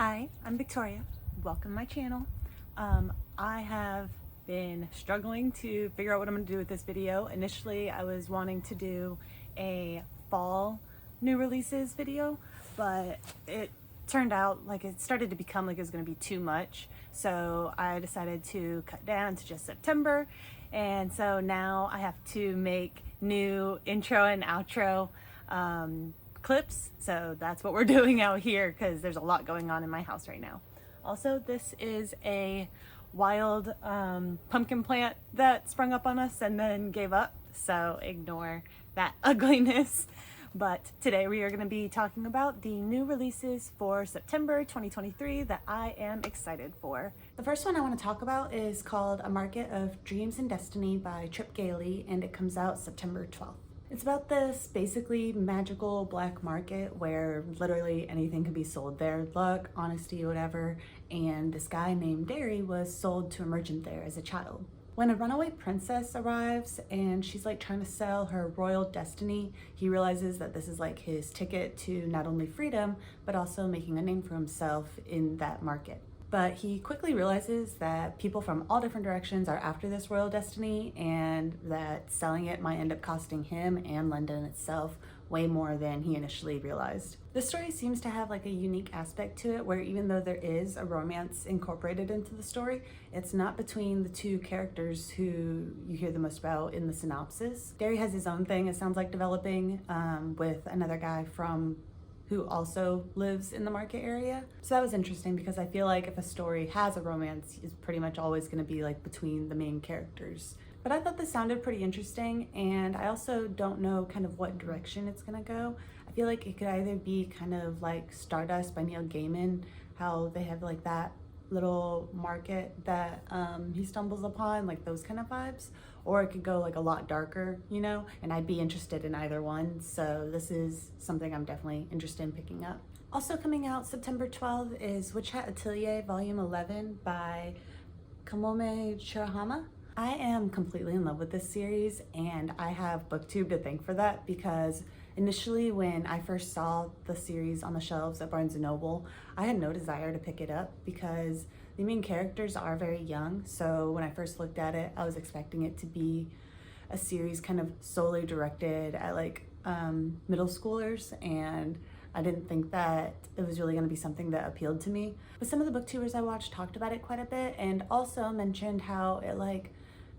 Hi, I'm Victoria. Welcome to my channel. I have been struggling to figure out what I'm going to do with this video. Initially, I was wanting to do a fall new releases video, but it turned out like it started to become like it was going to be too much. So I decided to cut down to just September. And so now I have to make new intro and outro clips, so that's what we're doing out here because there's a lot going on in my house right now. Also, this is a wild pumpkin plant that sprung up on us and then gave up, so ignore that ugliness. But today we are going to be talking about the new releases for September 2023 that I am excited for. The first one I want to talk about is called A Market of Dreams and Destiny by Trip Gailey, and it comes out September 12th. It's about this basically magical black market where literally anything can be sold there, luck, honesty, whatever, and this guy named Derry was sold to a merchant there as a child. When a runaway princess arrives and she's like trying to sell her royal destiny, he realizes that this is like his ticket to not only freedom, but also making a name for himself in that market. But he quickly realizes that people from all different directions are after this royal destiny and that selling it might end up costing him and London itself way more than he initially realized. This story seems to have like a unique aspect to it where even though there is a romance incorporated into the story, it's not between the two characters who you hear the most about in the synopsis. Gary has his own thing, it sounds like, developing with another guy from who also lives in the market area. So that was interesting because I feel like if a story has a romance, it's pretty much always going to be like between the main characters. But I thought this sounded pretty interesting, and I also don't know kind of what direction it's going to go. I feel like it could either be kind of like Stardust by Neil Gaiman, how they have like that little market that he stumbles upon, like those kind of vibes, or it could go like a lot darker, you know, and I'd be interested in either one. So this is something I'm definitely interested in picking up. Also coming out September 12th is Witch Hat Atelier Volume 11 by Kamome Chirahama. I am completely in love with this series, and I have BookTube to thank for that because initially when I first saw the series on the shelves at Barnes & Noble, I had no desire to pick it up because the main characters are very young. So when I first looked at it, I was expecting it to be a series kind of solely directed at like middle schoolers, and I didn't think that it was really going to be something that appealed to me. But some of the booktubers I watched talked about it quite a bit and also mentioned how it like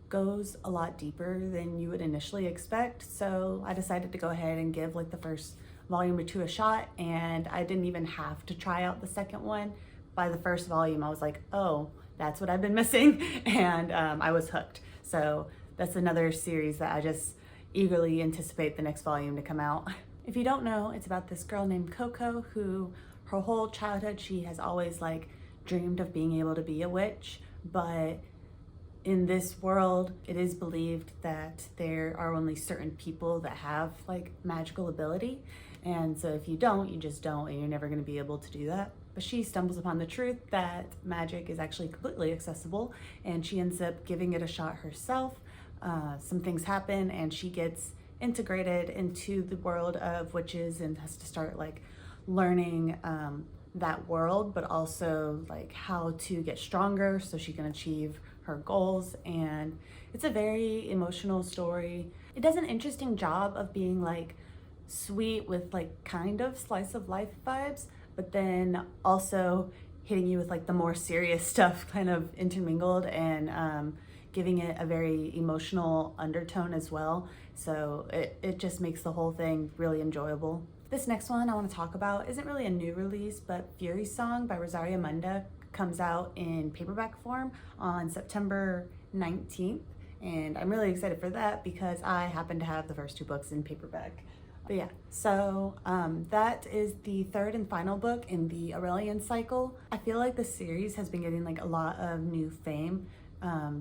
goes a lot deeper than you would initially expect. So I decided to go ahead and give like the first volume or two a shot, and I didn't even have to try out the second one. By the first volume I was like, oh, that's what I've been missing, and I was hooked. So that's another series that I just eagerly anticipate the next volume to come out. If you don't know, it's about this girl named Coco who her whole childhood she has always like dreamed of being able to be a witch, but in this world, it is believed that there are only certain people that have like magical ability. And so if you don't, you just don't, and you're never going to be able to do that. But she stumbles upon the truth that magic is actually completely accessible, and she ends up giving it a shot herself. Some things happen and she gets integrated into the world of witches and has to start like learning that world, but also like how to get stronger so she can achieve her goals. And it's a very emotional story. It does an interesting job of being like sweet with like kind of slice of life vibes, but then also hitting you with like the more serious stuff kind of intermingled, and giving it a very emotional undertone as well. So it just makes the whole thing really enjoyable. This next one I want to talk about isn't really a new release, but Fury Song by Rosaria Munda comes out in paperback form on September 19th, and I'm really excited for that because I happen to have the first two books in paperback. But yeah, so that is the third and final book in the Aurelian cycle. I feel like the series has been getting like a lot of new fame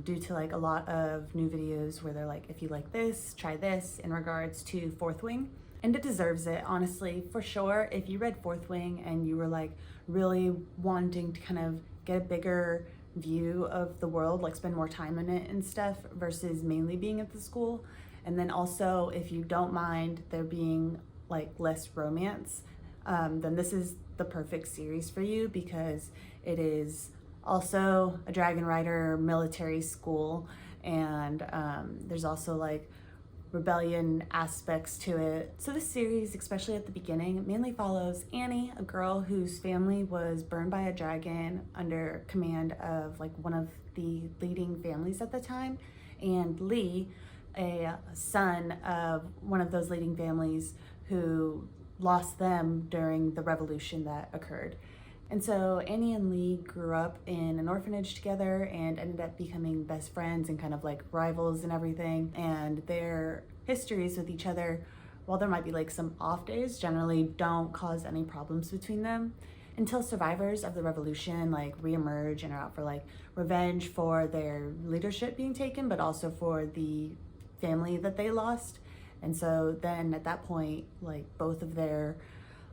due to like a lot of new videos where they're like, if you like this, try this, in regards to Fourth Wing. And it deserves it, honestly, for sure. If you read Fourth Wing and you were like really wanting to kind of get a bigger view of the world, like spend more time in it and stuff versus mainly being at the school, and then also if you don't mind there being like less romance, then this is the perfect series for you because it is also a dragon rider military school, and there's also like rebellion aspects to it. So this series, especially at the beginning, mainly follows Annie, a girl whose family was burned by a dragon under command of like one of the leading families at the time, and Lee, a son of one of those leading families who lost them during the revolution that occurred. And so Annie and Lee grew up in an orphanage together and ended up becoming best friends and kind of like rivals and everything. And their histories with each other, while there might be like some off days, generally don't cause any problems between them until survivors of the revolution like reemerge and are out for like revenge for their leadership being taken, but also for the family that they lost. And so then at that point, like both of their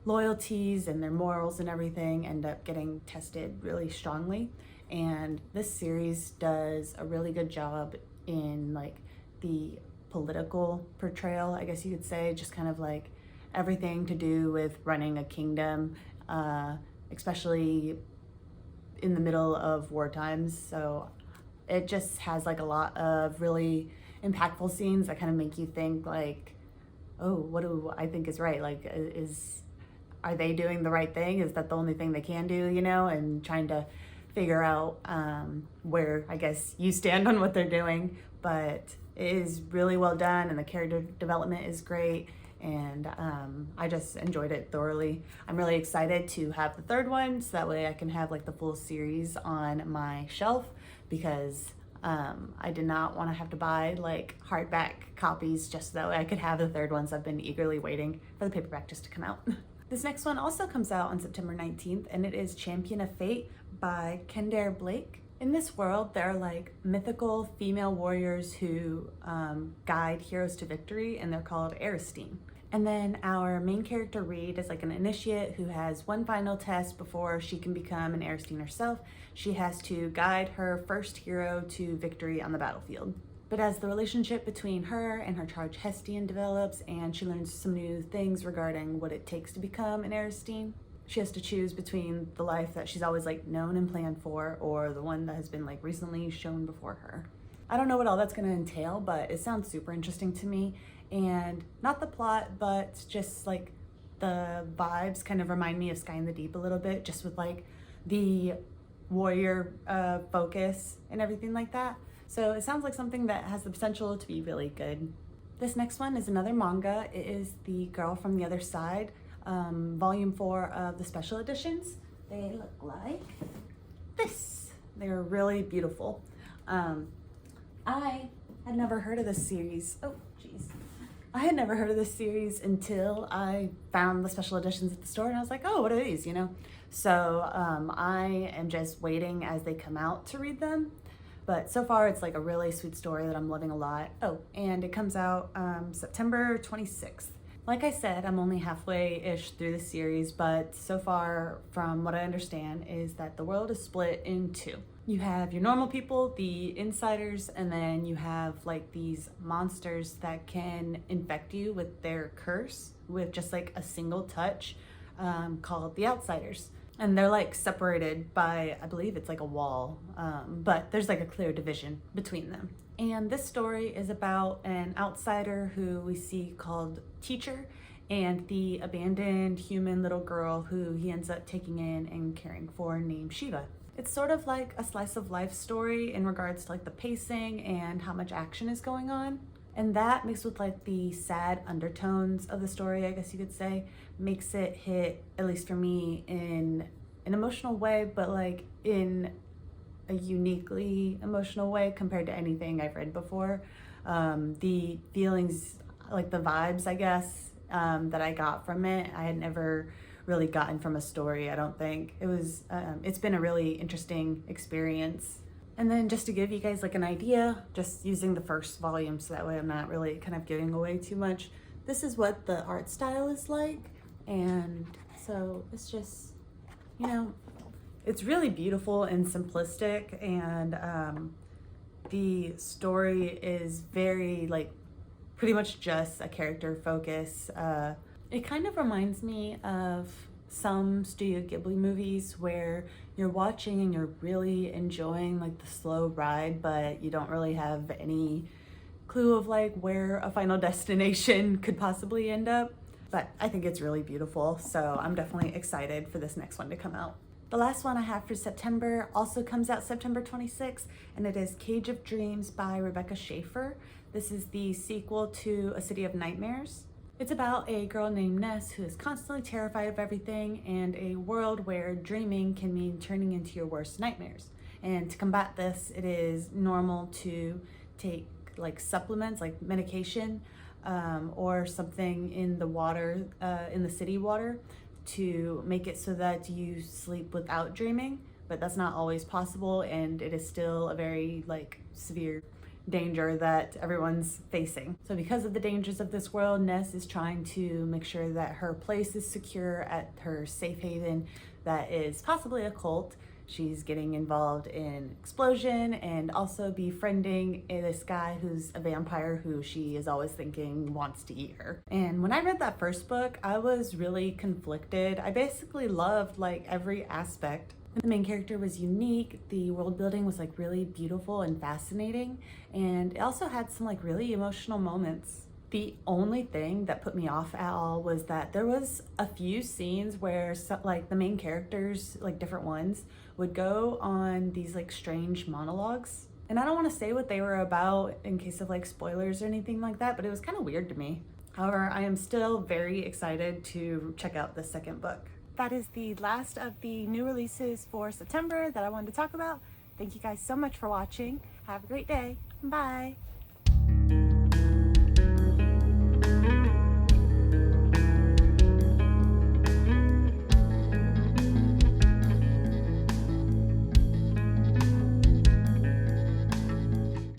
loyalties and their morals and everything end up getting tested really strongly. And this series does a really good job in like the political portrayal, I guess you could say, just kind of like everything to do with running a kingdom, especially in the middle of war times. So it just has like a lot of really impactful scenes that kind of make you think like, oh, what do I think is right? Like, are they doing the right thing? Is that the only thing they can do, you know? And trying to figure out where I guess you stand on what they're doing. But it is really well done, and the character development is great, and I just enjoyed it thoroughly. I'm really excited to have the third one, so that way I can have like the full series on my shelf, because I did not want to have to buy like hardback copies just so that way I could have the third one. So I've been eagerly waiting for the paperback just to come out. This next one also comes out on September 19th, and it is Champion of Fate by Kendare Blake. In this world, there are like mythical female warriors who guide heroes to victory, and they're called Aristine. And then our main character, Reed, is like an initiate who has one final test before she can become an Aristine herself. She has to guide her first hero to victory on the battlefield. But as the relationship between her and her charge Hestian develops, and she learns some new things regarding what it takes to become an Aristine, she has to choose between the life that she's always like known and planned for, or the one that has been like recently shown before her. I don't know what all that's gonna entail, but it sounds super interesting to me. And not the plot, but just like the vibes kind of remind me of Sky in the Deep a little bit, just with like the warrior focus and everything like that. So it sounds like something that has the potential to be really good. This next one is another manga. It is The Girl from the Other Side, volume 4 of the special editions. They look like this. They're really beautiful. I had never heard of this series. Oh, jeez. I had never heard of this series until I found the special editions at the store, and I was like, oh, what are these, you know? So I am just waiting as they come out to read them. But so far, it's like a really sweet story that I'm loving a lot. Oh, and it comes out September 26th. Like I said, I'm only halfway-ish through the series, but so far, from what I understand, is that the world is split in two. You have your normal people, the insiders, and then you have like these monsters that can infect you with their curse with just like a single touch, called the outsiders. And they're like separated by, I believe it's like a wall, but there's like a clear division between them. And this story is about an outsider who we see called Teacher, and the abandoned human little girl who he ends up taking in and caring for, named Shiva. It's sort of like a slice of life story in regards to like the pacing and how much action is going on. And that mixed with like the sad undertones of the story, I guess you could say, makes it hit, at least for me, in an emotional way, but like in a uniquely emotional way compared to anything I've read before. The feelings, like the vibes, I guess, that I got from it, I had never really gotten from a story, I don't think. It's been a really interesting experience. And then just to give you guys like an idea, just using the first volume so that way I'm not really kind of giving away too much, this is what the art style is like. And so it's just, you know, it's really beautiful and simplistic, and the story is very like pretty much just a character focus. It kind of reminds me of some Studio Ghibli movies where you're watching and you're really enjoying like the slow ride, but you don't really have any clue of like where a final destination could possibly end up. But I think it's really beautiful, so I'm definitely excited for this next one to come out. The last one I have for September also comes out September 26th, and it is Cage of Dreams by Rebecca Schaeffer. This is the sequel to A City of Nightmares. It's about a girl named Ness who is constantly terrified of everything and a world where dreaming can mean turning into your worst nightmares. And to combat this, it is normal to take like supplements, like medication, or something in the water, in the city water, to make it so that you sleep without dreaming, but that's not always possible, and it is still a very like severe danger that everyone's facing. So because of the dangers of this world, Ness is trying to make sure that her place is secure at her safe haven that is possibly a cult. She's getting involved in explosion and also befriending this guy who's a vampire who she is always thinking wants to eat her. And when I read that first book, I was really conflicted. I basically loved like every aspect. The main character was unique, the world building was like really beautiful and fascinating, and it also had some like really emotional moments. The only thing that put me off at all was that there was a few scenes where like the main characters, like different ones, would go on these like strange monologues. And I don't want to say what they were about in case of like spoilers or anything like that, but it was kind of weird to me. However, I am still very excited to check out the second book. That is the last of the new releases for September that I wanted to talk about. Thank you guys so much for watching. Have a great day. Bye.